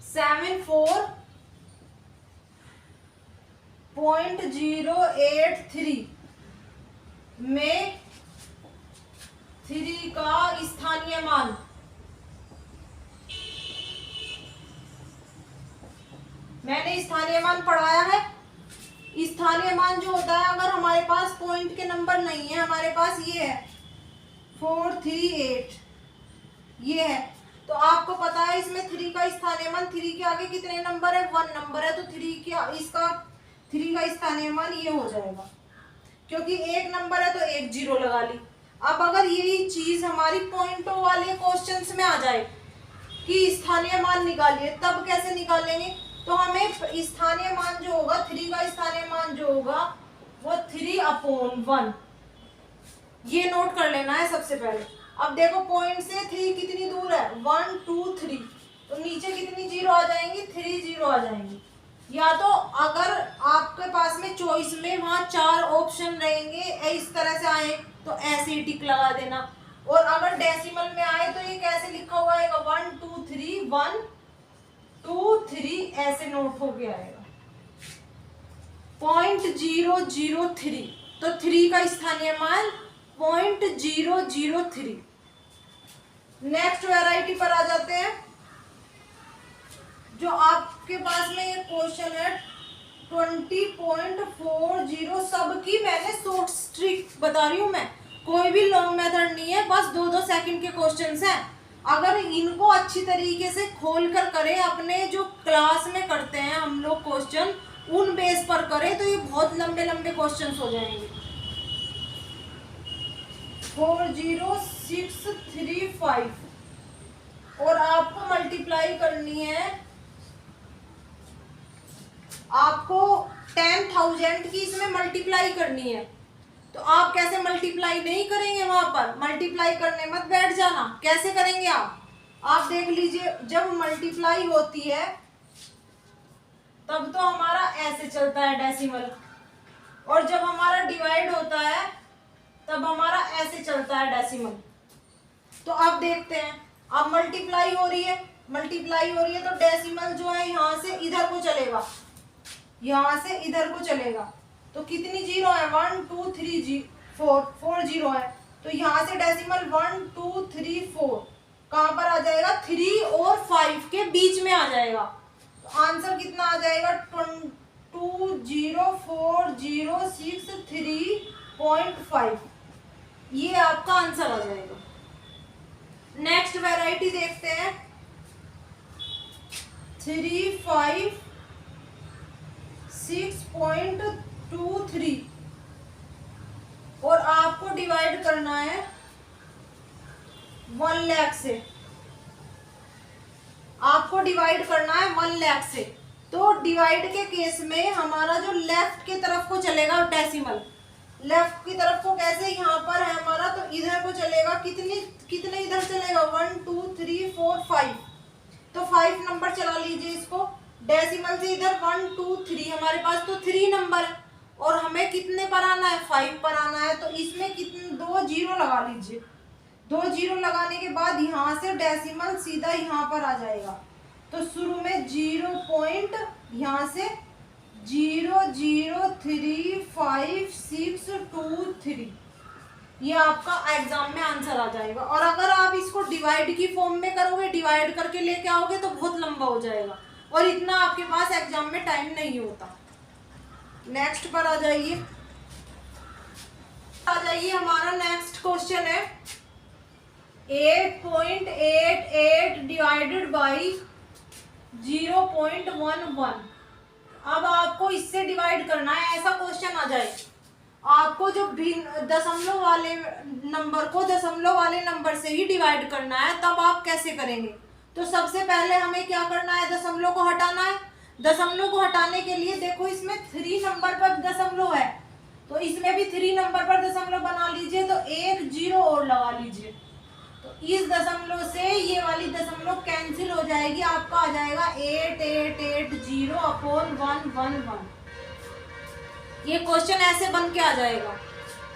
74.083 में 3 का स्थानीय मान। मैंने स्थानीय मान पढ़ाया है। स्थानीय मान जो होता है, अगर हमारे पास पॉइंट के नंबर नहीं है, हमारे पास ये है 438, ये है, तो आपको पता है इसमें 3 का स्थानीय मान, 3 के आगे कितने नंबर है? 1 नंबर है, तो 3 का स्थानीय मान ये हो जाएगा, क्योंकि एक नंबर है तो एक जीरो लगा ली। अब अगर यही चीज हमारी पॉइंटों वाले क्वेश्चंस में आ जाए कि स्थानीय मान निकालिए, तब कैसे निकालेंगे? तो हमें स्थानीय मान जो होगा, 3 का स्थानीय मान जो होगा वो 3/1 ये नोट कर लेना है सबसे पहले। अब देखो पॉइंट से 3 कितनी दूर है? 1 2 3, तो नीचे कितनी जीरो आ जाएंगी? 3 जीरो आ जाएंगी। या तो अगर आपके पास में चॉइस में वहां 4 ऑप्शन रहेंगे, इस तरह से आए तो ऐसे टिक लगा देना, और अगर डेसिमल में आए तो ये कैसे लिखा हुआ आएगा? 1 2 3 1 2 3 ऐसे नोट हो गया आएगा 0.003। तो 3 का स्थानीय मान 0.003। नेक्स्ट वैरायटी पर आ जाते हैं, जो आपके पास में ये क्वेश्चन है 20.40। सबकी मैंने शॉर्ट ट्रिक बता रही हूँ मैं, कोई भी लॉन्ग मेथड नहीं है, बस 2-2 सेकंड के क्वेश्चंस हैं। अगर इनको अच्छी तरीके से खोल कर करें, अपने जो क्लास में करते हैं हम लोग क्वेश्चन, उन बेस पर करें तो ये बहुत लंबे लंबे क्वेश्चंस हो जाएंगे। 40635 और आपको मल्टीप्लाई करनी है, आपको 10,000 की इसमें मल्टीप्लाई करनी है। तो आप कैसे मल्टीप्लाई नहीं करेंगे? वहां पर मल्टीप्लाई करने मत बैठ जाना। कैसे करेंगे आप देख लीजिए, जब मल्टीप्लाई होती है तब तो हमारा ऐसे चलता है डेसिमल, और जब हमारा डिवाइड होता है तब हमारा ऐसे चलता है डेसिमल। तो अब देखते हैं, अब मल्टीप्लाई हो रही है तो डेसिमल जो है यहाँ से इधर को चलेगा, यहाँ से इधर को चलेगा। तो कितनी जीरो है? 1 2 3 4 जीरो है, तो यहाँ से डेसिमल 1 2 3 4 कहाँ पर आ जाएगा? 3 और 5 के बीच में आ जाएगा। तो आंसर कितना आ जाएगा? 20406 ये आपका आंसर आ जाएगा। नेक्स्ट वैरायटी देखते हैं 356.23 और आपको डिवाइड करना है 1 लाख से। आपको डिवाइड करना है 1 लाख से। तो डिवाइड के केस में हमारा जो लेफ्ट की तरफ को चलेगा डेसिमल, लेफ्ट की तरफ को कैसे? यहाँ पर है हमारा, तो इधर को चलेगा। कितने इधर चलेगा? 1 2 3 4 5, तो 5 नंबर चला लीजिए इसको। डेसिमल से इधर 1 2 3, हमारे पास तो 3 नंबर है और हमें कितने पर आना है? 5 पर आना है। तो इसमें कितने 2 जीरो लगा लीजिए। 2 जीरो लगाने के बाद यहाँ से डेसिमल सीधा यहाँ पर आ जाएगा। तो शुरू में 0 पॉइंट यहाँ से 0.03563, ये आपका एग्जाम में आंसर आ जाएगा। और अगर आप इसको डिवाइड की फॉर्म में करोगे, डिवाइड करके लेके आओगे तो बहुत लंबा हो जाएगा और इतना आपके पास एग्जाम में टाइम नहीं होता। नेक्स्ट पर आ जाइए, हमारा नेक्स्ट क्वेश्चन है 8.88 डिवाइडेड बाई 0.11। अब आपको इससे डिवाइड करना है, ऐसा क्वेश्चन आ जाए आपको जो दशमलव वाले नंबर को दशमलव वाले नंबर से ही डिवाइड करना है, तब आप कैसे करेंगे? तो सबसे पहले हमें क्या करना है, दशमलव को हटाना है। दशमलव को हटाने के लिए देखो इसमें 3 नंबर पर दशमलव है, तो इसमें भी 3 नंबर पर दशमलव बना लीजिए, तो एक 0 और लगा लीजिए। तो इस दशमलव से ये वाली दशमलव कैंसिल हो जाएगी, आपका आ जाएगा 8880/111। ये क्वेश्चन ऐसे बन के आ जाएगा।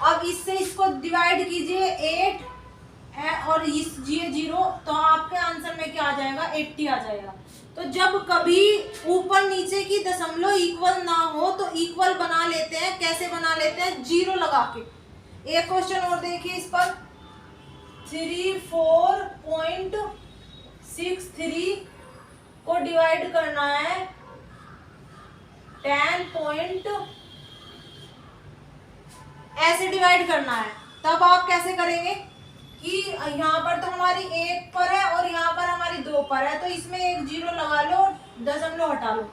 अब इससे इसको डिवाइड कीजिए 8 और इस 0, तो आपके आंसर में क्या आ जाएगा, 80 आ जाएगा। तो जब कभी ऊपर नीचे की दशमलव इक्वल ना हो तो इक्वल बना लेते हैं। कैसे बना लेते हैं, 0 लगा के। एक क्वेश्चन और देखिए इस पर, 34.63 को डिवाइड करना है 10 ऐसे डिवाइड करना है। तब आप कैसे करेंगे कि यहाँ पर तो हमारी 1 पर है और यहाँ पर हमारी 2 पर है, तो इसमें एक 0 लगा लो, दशमलव हटा लो।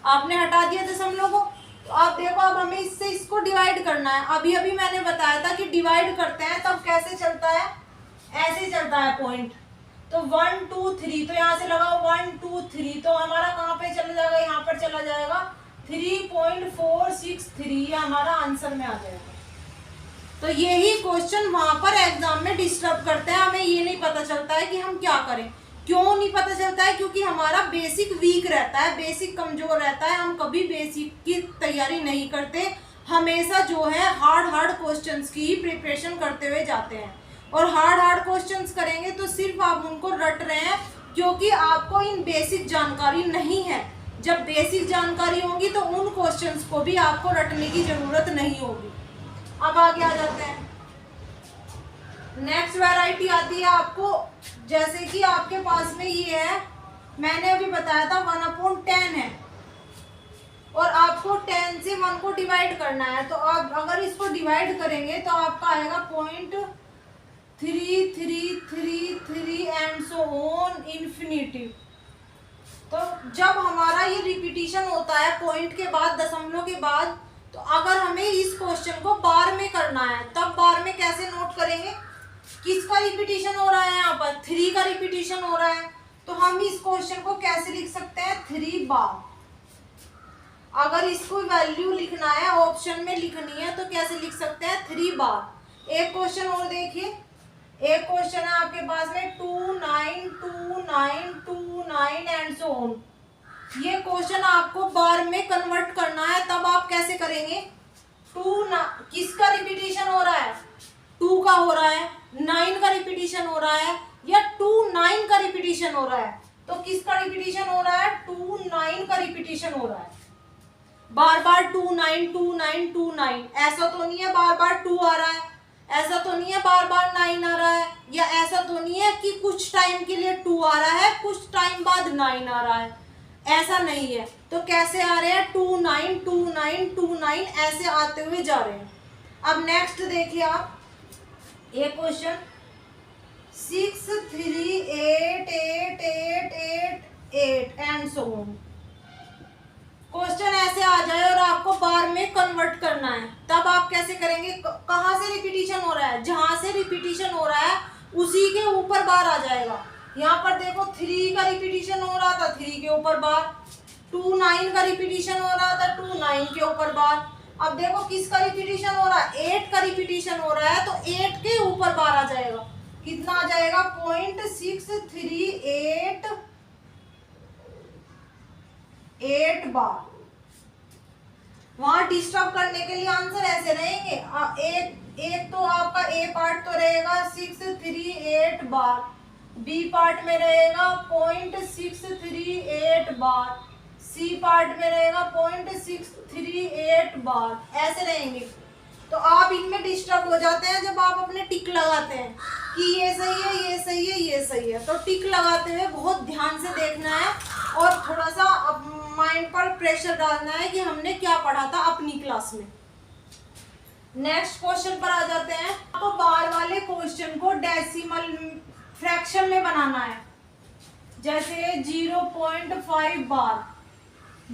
आपने हटा दिया दशमलव को, तो आप देखो अब हमें इससे इसको डिवाइड करना है। अभी अभी मैंने बताया था कि डिवाइड करते हैं तब कैसे चलता है, ऐसे चलता है पॉइंट। तो 1 2 3, तो यहाँ से लगाओ 1 2 3, तो हमारा कहाँ पे चला जाएगा, यहाँ पर चला जाएगा 3.463, ये हमारा आंसर में आ जाएगा। तो यही क्वेश्चन वहां पर एग्जाम में डिस्टर्ब करते हैं, हमें ये नहीं पता चलता है कि हम क्या करें। क्यों नहीं पता चलता है, क्योंकि हमारा बेसिक वीक रहता है, बेसिक कमजोर रहता है। हम कभी बेसिक की तैयारी नहीं करते, हमेशा जो है हार्ड क्वेश्चंस की ही प्रिपरेशन करते हुए जाते हैं। और हार्ड क्वेश्चंस करेंगे तो सिर्फ आप उनको रट रहे हैं, क्योंकि आपको इन बेसिक जानकारी नहीं है। जब बेसिक जानकारी होगी तो उन क्वेश्चंस को भी आपको रटने की जरूरत नहीं होगी। अब आगे आ जाते हैं, नेक्स्ट वैरायटी आती है आपको, जैसे कि आपके पास में ये है, मैंने अभी बताया था 1/10 है और आपको 10 से 1 को डिवाइड करना है। तो आप अगर इसको डिवाइड करेंगे तो आपका आएगा 0.3333 एंड सो ऑन इन्फिनिटी। तो जब हमारा ये रिपीटिशन होता है पॉइंट के बाद, दशमलव के बाद, तो अगर हमें इस क्वेश्चन को बार में करना है, तब बार में कैसे नोट करेंगे, किसका रिपीटिशन हो रहा है, यहाँ पर 3 का रिपीटिशन हो रहा है। तो हम इस क्वेश्चन को कैसे लिख सकते हैं, 3 बार। अगर इसको वैल्यू लिखना है, ऑप्शन में लिखनी है, तो कैसे लिख सकते हैं, 3 बार। एक क्वेश्चन और देखिए, एक क्वेश्चन है आपके पास में 292929 एंड सो ऑन। ये क्वेश्चन आपको बार में कन्वर्ट करना है, तब आप कैसे करेंगे, किसका रिपीटिशन हो रहा है, 2 का हो रहा है, 9 का रिपीटिशन हो रहा है, या 29 का रिपीटिशन हो रहा है। तो किसका रिपीटिशन हो रहा है, 29 का रिपीटिशन हो रहा है। बार बार 292929, ऐसा तो नहीं है बार बार 2 आ रहा है, ऐसा तो नहीं है बार बार 9 आ रहा है, या ऐसा तो नहीं है कि कुछ टाइम के लिए 2 आ रहा है, कुछ टाइम बाद 9 आ रहा है, ऐसा नहीं है। तो कैसे आ रहे हैं, 292929 ऐसे आते हुए जा रहे हैं। अब नेक्स्ट देखिए आप, एक question 6388888 and so on. Question ऐसे आ जाए और आपको बार में कन्वर्ट करना है, तब आप कैसे करेंगे, कहाँ से रिपीटिशन हो रहा है, जहां से रिपीटिशन हो रहा है उसी के ऊपर बार आ जाएगा। यहाँ पर देखो 3 का रिपीटिशन हो रहा था, 3 के ऊपर बार, 29 का रिपीटिशन हो रहा था, 29 के ऊपर बार। अब देखो किसका रिपीटिशन हो रहा है, 8 का रिपीटिशन हो रहा है, तो 8 के ऊपर बार आ जाएगा। कितना आ जाएगा, 0.6388 बार। वहां डिस्टर्ब करने के लिए आंसर ऐसे रहेंगे, एक तो आपका ए पार्ट तो रहेगा 638 बार, बी पार्ट में रहेगा 0.638 बार, सी पार्ट में रहेगा 0.638 बार, ऐसे रहेंगे। तो आप इनमें डिस्टर्ब हो जाते हैं जब आप अपने टिक लगाते हैं कि ये सही है, ये सही है, ये सही है। तो टिक लगाते हुए बहुत ध्यान से देखना है और थोड़ा सा माइंड पर प्रेशर डालना है कि हमने क्या पढ़ा था अपनी क्लास में। नेक्स्ट क्वेश्चन पर आ जाते हैं। आपको बार वाले क्वेश्चन को डेसिमल फ्रैक्शन में बनाना है। जैसे 0.5 बार,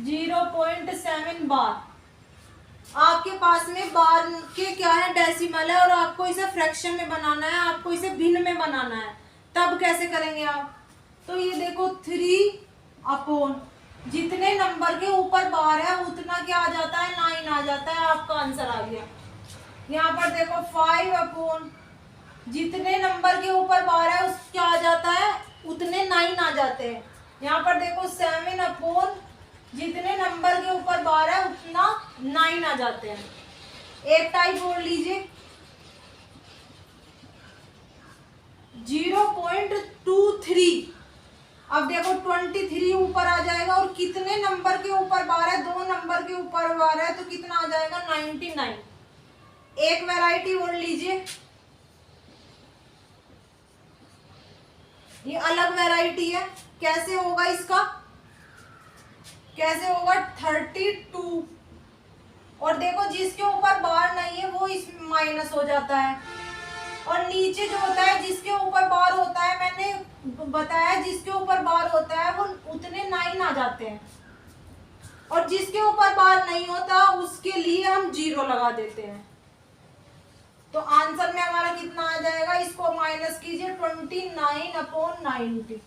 0.7 बार, आपके पास में बार के क्या है, डेसिमल है, और आपको इसे फ्रैक्शन में बनाना है, आपको इसे भिन्न में बनाना है। तब कैसे करेंगे आप? तो ये देखो 3 अपॉन जितने नंबर के ऊपर बार है उतना क्या आ जाता है, 9 आ जाता है। आपका आंसर आ गया। यहाँ पर देखो 5 अपॉन जितने नंबर के ऊपर बार है उस क्या आ जाता है, उतने 9 आ जाते हैं। यहाँ पर देखो 7 अपॉन जितने नंबर के ऊपर बार है उतना 9 आ जाते हैं। एक टाइप और लीजिए 0.23। अब देखो 23 ऊपर आ जाएगा और कितने नंबर के ऊपर बार है, 2 नंबर के ऊपर बार है, तो कितना आ जाएगा, 99। एक वैरायटी और लीजिए, ये अलग वैरायटी है। कैसे होगा इसका, कैसे होगा, 32। और देखो जिसके ऊपर बार नहीं है वो इसमें माइनस हो जाता है, और नीचे जो होता है जिसके ऊपर बार होता है, मैंने बताया जिसके ऊपर बार होता है वो उतने 9 आ जाते हैं, और जिसके ऊपर बार नहीं होता उसके लिए हम 0 लगा देते हैं। तो आंसर में हमारा कितना आ जाएगा, इसको माइनस कीजिए 29/90।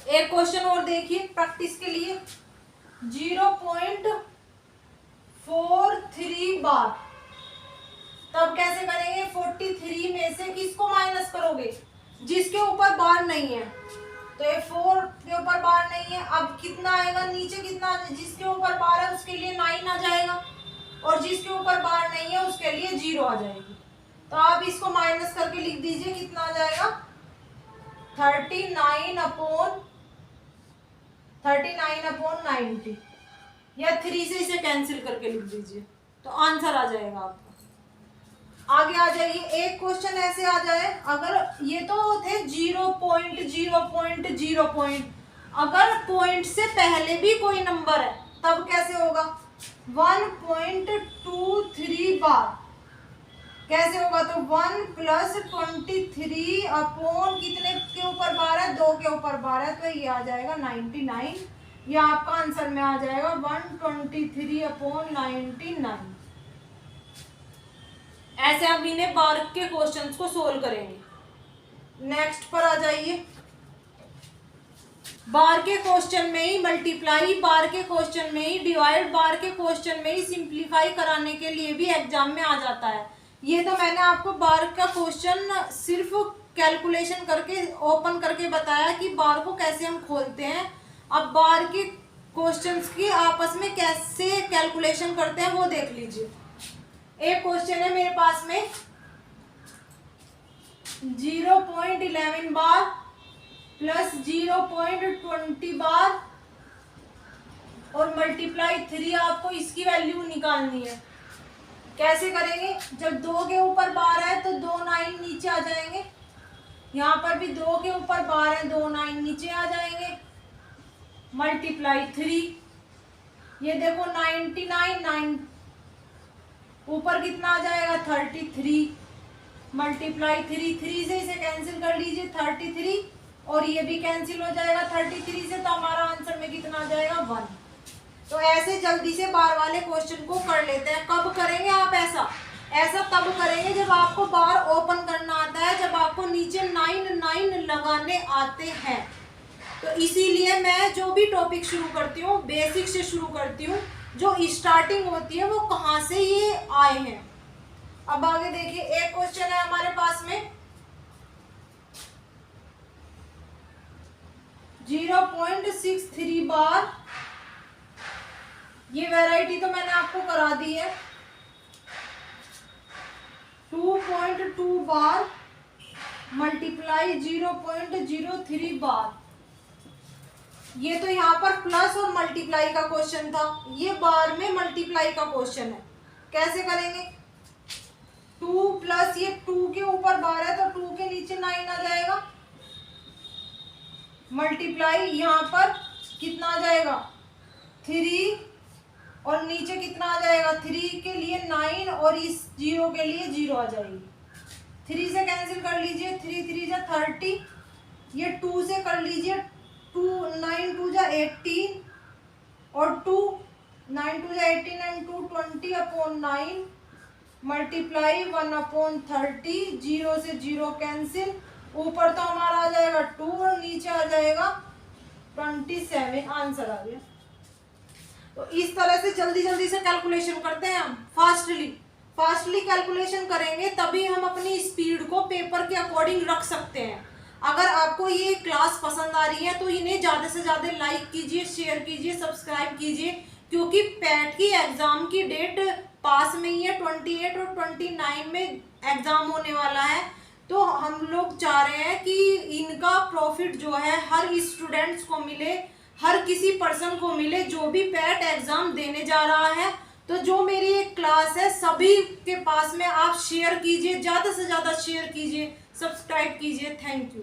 एक क्वेश्चन और देखिए प्रैक्टिस के लिए, 0.43 बार। तब कैसे करेंगे, 43 में से किसको माइनस करोगे, जिसके ऊपर बार नहीं है। तो ये 4 के ऊपर बार नहीं है, अब कितना आएगा नीचे, कितना, जिसके ऊपर बार है उसके लिए 9 आ जाएगा, और जिसके ऊपर बार नहीं है उसके लिए 0 आ जाएगी। तो आप इसको माइनस करके लिख दीजिए, कितना आ जाएगा, 39/90, या 3 से इसे कैंसिल करके लिख दीजिए, तो आंसर आ जाएगा आपका। आगे आ जाइए, एक क्वेश्चन ऐसे आ जाए, अगर ये तो थे 0.0.0, अगर पॉइंट से पहले भी कोई नंबर है तब कैसे होगा, 1.23 बार। कैसे होगा, तो 1 + 23 अपॉन कितने के ऊपर बार है, 2 के ऊपर बार है, तो ये आ जाएगा 99। ये आपका आंसर में आ जाएगा 123/99। ऐसे हम इन्हें बार के क्वेश्चंस को सोल्व करेंगे। नेक्स्ट पर आ जाइए, बार के क्वेश्चन में ही मल्टीप्लाई, बार के क्वेश्चन में ही डिवाइड, बार के क्वेश्चन में ही सिंप्लीफाई कराने के लिए भी एग्जाम में आ जाता है। ये तो मैंने आपको बार का क्वेश्चन सिर्फ कैलकुलेशन करके ओपन करके बताया कि बार को कैसे हम खोलते हैं। अब बार के क्वेश्चंस की आपस में कैसे कैलकुलेशन करते हैं वो देख लीजिए। एक क्वेश्चन है मेरे पास में 0.11 बार प्लस 0.20 बार और मल्टीप्लाई 3, आपको इसकी वैल्यू निकालनी है। कैसे करेंगे, जब 2 के ऊपर बार है तो 2 9 नीचे आ जाएंगे, यहाँ पर भी 2 के ऊपर बार है, 2 9 नीचे आ जाएंगे, मल्टीप्लाई 3। ये देखो 99, 9 ऊपर कितना आ जाएगा, 33, मल्टीप्लाई 3, 3 से इसे कैंसिल कर लीजिए 33, और ये भी कैंसिल हो जाएगा 33 से, तो हमारा आंसर में कितना आ जाएगा, 1। तो ऐसे जल्दी से बार वाले क्वेश्चन को कर लेते हैं। कब करेंगे आप ऐसा, ऐसा तब करेंगे जब आपको बार ओपन करना आता है, जब आपको नीचे 9 लगाने आते हैं। तो इसीलिए मैं जो भी टॉपिक शुरू करती हूँ बेसिक से शुरू करती हूँ, जो स्टार्टिंग होती है वो कहाँ से ये आए हैं। अब आगे देखिए, एक क्वेश्चन है हमारे पास में 0.63 बार। ये वैरायटी तो मैंने आपको करा दी है। 2.2 बार मल्टीप्लाई 0.03 बार। ये तो यहाँ पर प्लस और मल्टीप्लाई का क्वेश्चन था, ये बार में मल्टीप्लाई का क्वेश्चन है। कैसे करेंगे? 2 प्लस ये 2 के ऊपर बार है तो 2 के नीचे 9 आ जाएगा, मल्टीप्लाई यहाँ पर कितना आ जाएगा 3 और नीचे कितना आ जाएगा 3 के लिए 9 और इस 0 के लिए 0 आ जाएगी। 3 से कैंसिल कर लीजिए, 3 3 जा 30, ये 2 से कर लीजिए 2 9 2 जा 18 और 2 9 2 जा 18 एंड 2 20/9 मल्टीप्लाई 1/30, 0 से 0 कैंसिल, ऊपर तो हमारा आ जाएगा 2 और नीचे आ जाएगा 27, आंसर आ गया। तो इस तरह से जल्दी जल्दी से कैलकुलेशन करते हैं हम, फास्टली कैलकुलेशन करेंगे तभी हम अपनी स्पीड को पेपर के अकॉर्डिंग रख सकते हैं। अगर आपको ये क्लास पसंद आ रही है तो इन्हें ज़्यादा से ज़्यादा लाइक कीजिए, शेयर कीजिए, सब्सक्राइब कीजिए, क्योंकि पैट की एग्ज़ाम की डेट पास में ही है, 28 और 29 में एग्ज़ाम होने वाला है। तो हम लोग चाह रहे हैं कि इनका प्रॉफिट जो है हर स्टूडेंट्स को मिले, हर किसी पर्सन को मिले जो भी पैट एग्ज़ाम देने जा रहा है। तो जो मेरी एक क्लास है सभी के पास में आप शेयर कीजिए, ज़्यादा से ज़्यादा शेयर कीजिए, सब्सक्राइब कीजिए। Thank you.